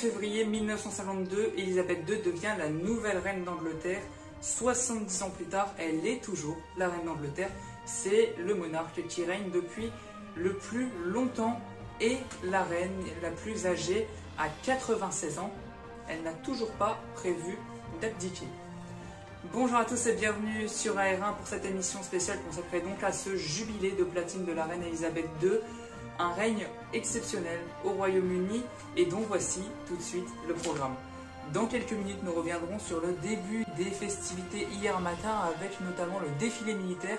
février 1952, Elisabeth II devient la nouvelle reine d'Angleterre. 70 ans plus tard, elle est toujours la reine d'Angleterre. C'est le monarque qui règne depuis le plus longtemps et la reine la plus âgée à 96 ans. Elle n'a toujours pas prévu d'abdiquer. Bonjour à tous et bienvenue sur AR1 pour cette émission spéciale consacrée donc à ce jubilé de platine de la reine Elisabeth II. Un règne exceptionnel au Royaume-Uni et dont voici tout de suite le programme. Dans quelques minutes, nous reviendrons sur le début des festivités hier matin avec notamment le défilé militaire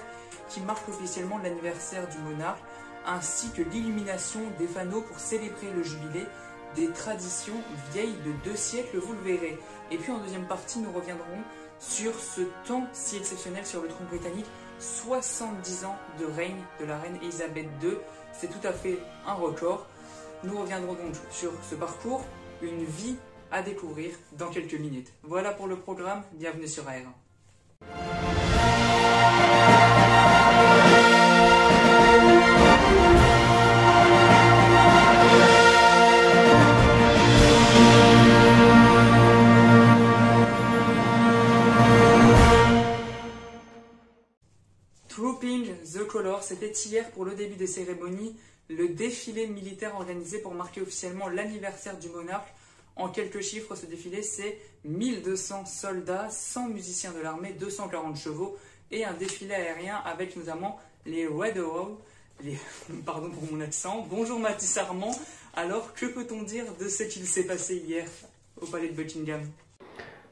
qui marque officiellement l'anniversaire du monarque ainsi que l'illumination des fanaux pour célébrer le jubilé, des traditions vieilles de 2 siècles, vous le verrez. Et puis en deuxième partie, nous reviendrons sur ce temps si exceptionnel sur le trône britannique, 70 ans de règne de la reine Elisabeth II. C'est tout à fait un record. Nous reviendrons donc sur ce parcours, une vie à découvrir dans quelques minutes. Voilà pour le programme, bienvenue sur AR1. Trooping the Colour, c'était hier pour le début des cérémonies, le défilé militaire organisé pour marquer officiellement l'anniversaire du monarque. En quelques chiffres, ce défilé, c'est 1200 soldats, 100 musiciens de l'armée, 240 chevaux et un défilé aérien avec notamment les Red Arrow. Pardon pour mon accent. Bonjour Mathis Armand. Alors, que peut-on dire de ce qu'il s'est passé hier au palais de Buckingham ?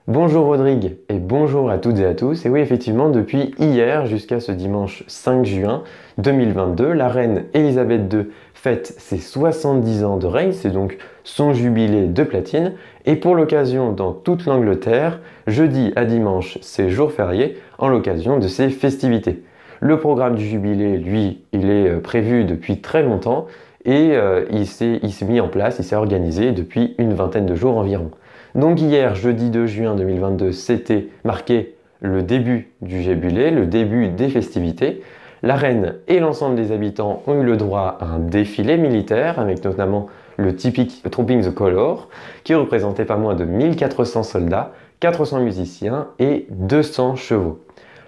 Bonjour Rodrigue et bonjour à toutes et à tous. Et oui, effectivement, depuis hier jusqu'à ce dimanche 5 juin 2022, la reine Elisabeth II fête ses 70 ans de règne, c'est donc son jubilé de platine. Et pour l'occasion, dans toute l'Angleterre, jeudi à dimanche, c'est jour férié en l'occasion de ces festivités. Le programme du jubilé, lui, il est prévu depuis très longtemps et il s'est mis en place, il s'est organisé depuis une vingtaine de jours environ. Donc hier, jeudi 2 juin 2022, c'était marqué le début du jubilé, le début des festivités. La reine et l'ensemble des habitants ont eu le droit à un défilé militaire avec notamment le typique Trooping the Colour qui représentait pas moins de 1400 soldats, 400 musiciens et 200 chevaux.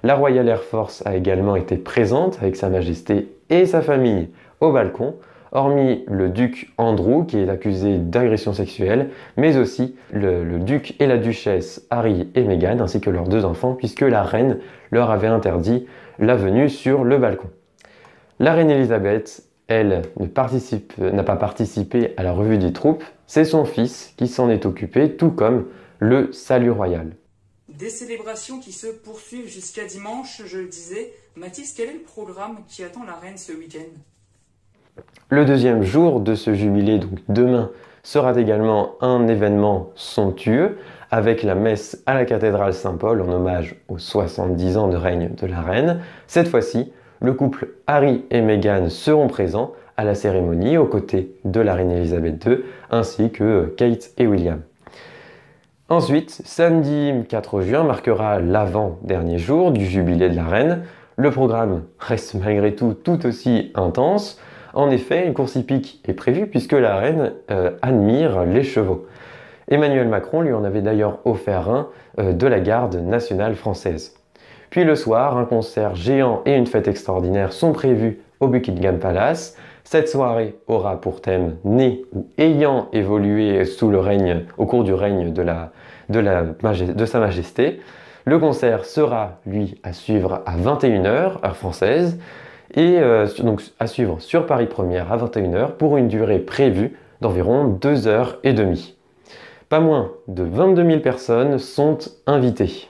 La Royal Air Force a également été présente avec Sa Majesté et sa famille au balcon, hormis le duc Andrew qui est accusé d'agression sexuelle, mais aussi le duc et la duchesse Harry et Meghan ainsi que leurs 2 enfants puisque la reine leur avait interdit la venue sur le balcon. La reine Elisabeth, elle, n'a pas participé à la revue des troupes, c'est son fils qui s'en est occupé, tout comme le salut royal. Des célébrations qui se poursuivent jusqu'à dimanche, je le disais. Mathis, quel est le programme qui attend la reine ce week-end ? Le deuxième jour de ce jubilé, donc demain, sera également un événement somptueux avec la messe à la cathédrale Saint-Paul en hommage aux 70 ans de règne de la reine. Cette fois-ci, le couple Harry et Meghan seront présents à la cérémonie aux côtés de la reine Elisabeth II ainsi que Kate et William. Ensuite, samedi 4 juin marquera l'avant-dernier jour du jubilé de la reine. Le programme reste malgré tout aussi intense. En effet, une course hippique est prévue puisque la reine admire les chevaux. Emmanuel Macron lui en avait d'ailleurs offert un de la garde nationale française. Puis le soir, un concert géant et une fête extraordinaire sont prévus au Buckingham Palace. Cette soirée aura pour thème « Né ou ayant évolué au cours du règne de Sa Majesté ». Le concert sera, lui, à suivre à 21 h, heure française, et donc à suivre sur Paris Première à 21 h pour une durée prévue d'environ 2h30. Pas moins de 22 000 personnes sont invitées.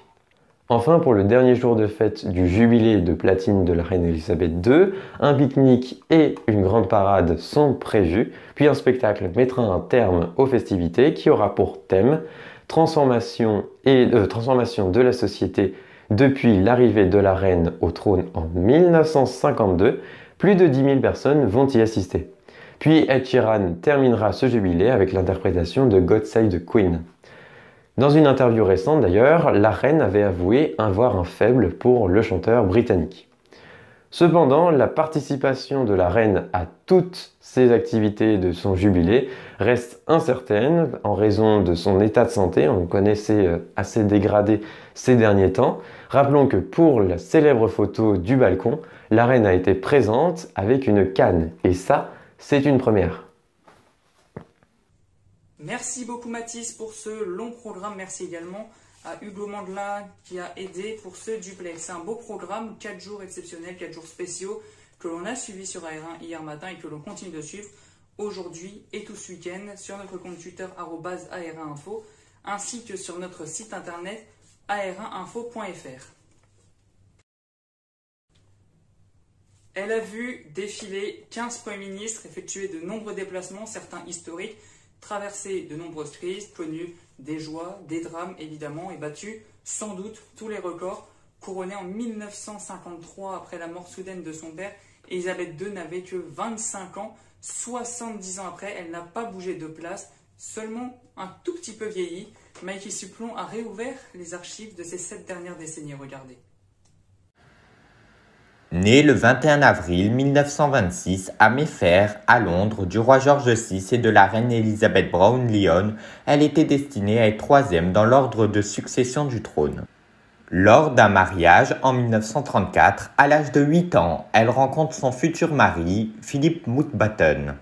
Enfin, pour le dernier jour de fête du jubilé de platine de la reine Elisabeth II, un pique-nique et une grande parade sont prévus, puis un spectacle mettra un terme aux festivités qui aura pour thème transformation de la société depuis l'arrivée de la reine au trône en 1952. Plus de 10 000 personnes vont y assister. Puis Ed Sheeran terminera ce jubilé avec l'interprétation de God Save the Queen. Dans une interview récente d'ailleurs, la reine avait avoué avoir un faible pour le chanteur britannique. Cependant, la participation de la reine à toutes ces activités de son jubilé reste incertaine en raison de son état de santé. On le connaissait assez dégradé ces derniers temps. Rappelons que pour la célèbre photo du balcon, la reine a été présente avec une canne. Et ça, c'est une première. Merci beaucoup Mathis pour ce long programme. Merci également à Hugo Mandelin qui a aidé pour ce duplex. C'est un beau programme, 4 jours exceptionnels, 4 jours spéciaux que l'on a suivi sur AR1 hier matin et que l'on continue de suivre aujourd'hui et tout ce week-end sur notre compte Twitter @AR1info ainsi que sur notre site internet ar1info.fr. Elle a vu défiler 15 premiers ministres, effectuer de nombreux déplacements, certains historiques, traverser de nombreuses crises, connu des joies, des drames évidemment, et battu sans doute tous les records. Couronnée en 1953 après la mort soudaine de son père, Elisabeth II n'avait que 25 ans. 70 ans après, elle n'a pas bougé de place, seulement un tout petit peu vieilli. Mikey Suplon a réouvert les archives de ces 7 dernières décennies. Regardez. Née le 21 avril 1926 à Mayfair, à Londres, du roi George VI et de la reine Elizabeth Brown-Lyon, elle était destinée à être troisième dans l'ordre de succession du trône. Lors d'un mariage en 1934, à l'âge de 8 ans, elle rencontre son futur mari, Philip Mountbatten.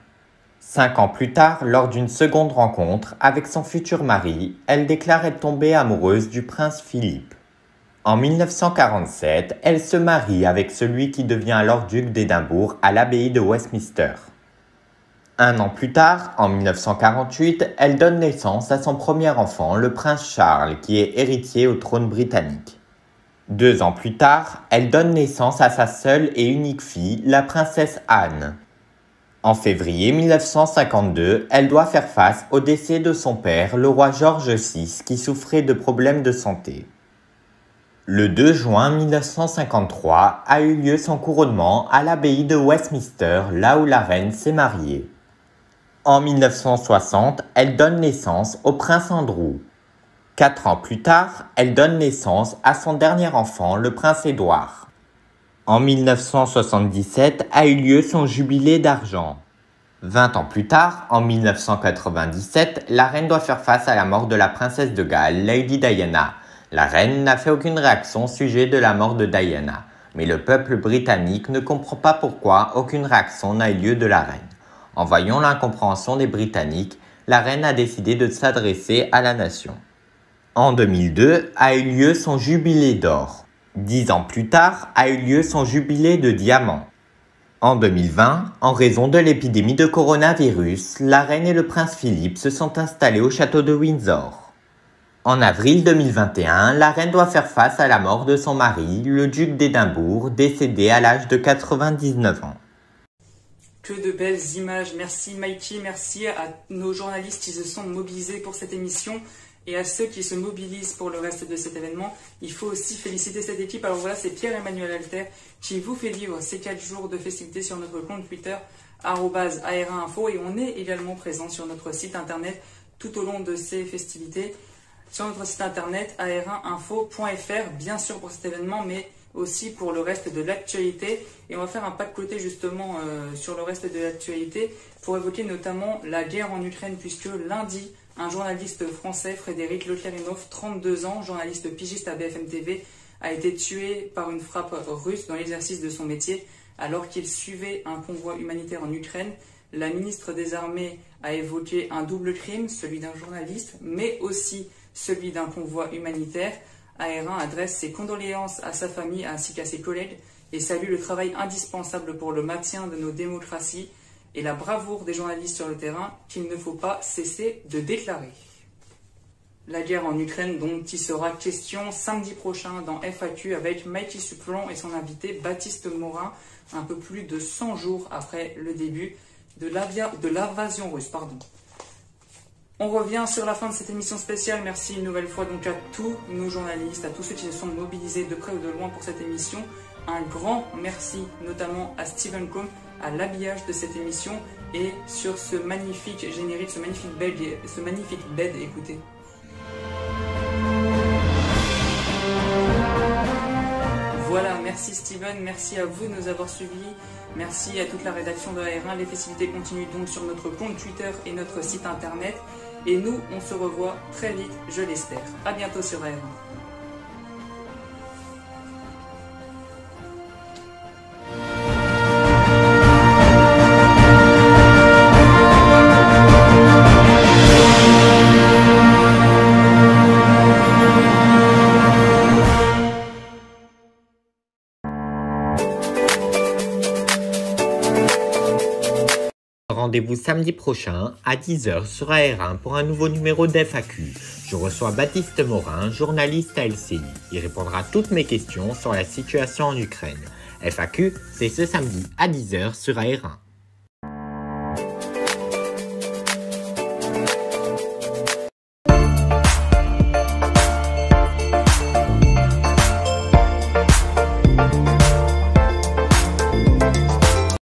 5 ans plus tard, lors d'une seconde rencontre avec son futur mari, elle déclare être tombée amoureuse du prince Philippe. En 1947, elle se marie avec celui qui devient alors duc d'Édimbourg à l'abbaye de Westminster. Un an plus tard, en 1948, elle donne naissance à son premier enfant, le prince Charles, qui est héritier au trône britannique. 2 ans plus tard, elle donne naissance à sa seule et unique fille, la princesse Anne. En février 1952, elle doit faire face au décès de son père, le roi George VI, qui souffrait de problèmes de santé. Le 2 juin 1953 a eu lieu son couronnement à l'abbaye de Westminster, là où la reine s'est mariée. En 1960, elle donne naissance au prince Andrew. 4 ans plus tard, elle donne naissance à son dernier enfant, le prince Édouard. En 1977 a eu lieu son jubilé d'argent. 20 ans plus tard, en 1997, la reine doit faire face à la mort de la princesse de Galles, Lady Diana. La reine n'a fait aucune réaction au sujet de la mort de Diana, mais le peuple britannique ne comprend pas pourquoi aucune réaction n'a eu lieu de la reine. En voyant l'incompréhension des Britanniques, la reine a décidé de s'adresser à la nation. En 2002 a eu lieu son jubilé d'or. 10 ans plus tard a eu lieu son jubilé de diamant. En 2020, en raison de l'épidémie de coronavirus, la reine et le prince Philippe se sont installés au château de Windsor. En avril 2021, la reine doit faire face à la mort de son mari, le duc d'Édimbourg, décédé à l'âge de 99 ans. Que de belles images. Merci Mikey, merci à nos journalistes qui se sont mobilisés pour cette émission et à ceux qui se mobilisent pour le reste de cet événement. Il faut aussi féliciter cette équipe. Alors voilà, c'est Pierre-Emmanuel Alter qui vous fait vivre ces 4 jours de festivités sur notre compte Twitter @AR1info et on est également présent sur notre site internet tout au long de ces festivités. Sur notre site internet ar1info.fr, bien sûr pour cet événement, mais aussi pour le reste de l'actualité. Et on va faire un pas de côté justement sur le reste de l'actualité pour évoquer notamment la guerre en Ukraine, puisque lundi, un journaliste français, Frédéric Leclerinov, 32 ans, journaliste pigiste à BFM TV, a été tué par une frappe russe dans l'exercice de son métier alors qu'il suivait un convoi humanitaire en Ukraine. La ministre des Armées a évoqué un double crime, celui d'un journaliste, mais aussi celui d'un convoi humanitaire. AR1 adresse ses condoléances à sa famille ainsi qu'à ses collègues et salue le travail indispensable pour le maintien de nos démocraties et la bravoure des journalistes sur le terrain qu'il ne faut pas cesser de déclarer. La guerre en Ukraine dont il sera question samedi prochain dans FAQ avec Mikey Suplon et son invité Baptiste Morin, un peu plus de 100 jours après le début de l'invasion russe. On revient sur la fin de cette émission spéciale. Merci une nouvelle fois donc à tous nos journalistes, à tous ceux qui se sont mobilisés de près ou de loin pour cette émission. Un grand merci notamment à Steven Combe, à l'habillage de cette émission et sur ce magnifique générique, ce magnifique bed, écoutez. Voilà, merci Steven, merci à vous de nous avoir suivis, merci à toute la rédaction de AR1. Les festivités continuent donc sur notre compte Twitter et notre site internet. Et nous, on se revoit très vite, je l'espère. A bientôt sur AR1. Rendez-vous samedi prochain à 10 h sur AR1 pour un nouveau numéro d'FAQ. Je reçois Baptiste Morin, journaliste à LCI. Il répondra à toutes mes questions sur la situation en Ukraine. FAQ, c'est ce samedi à 10 h sur AR1.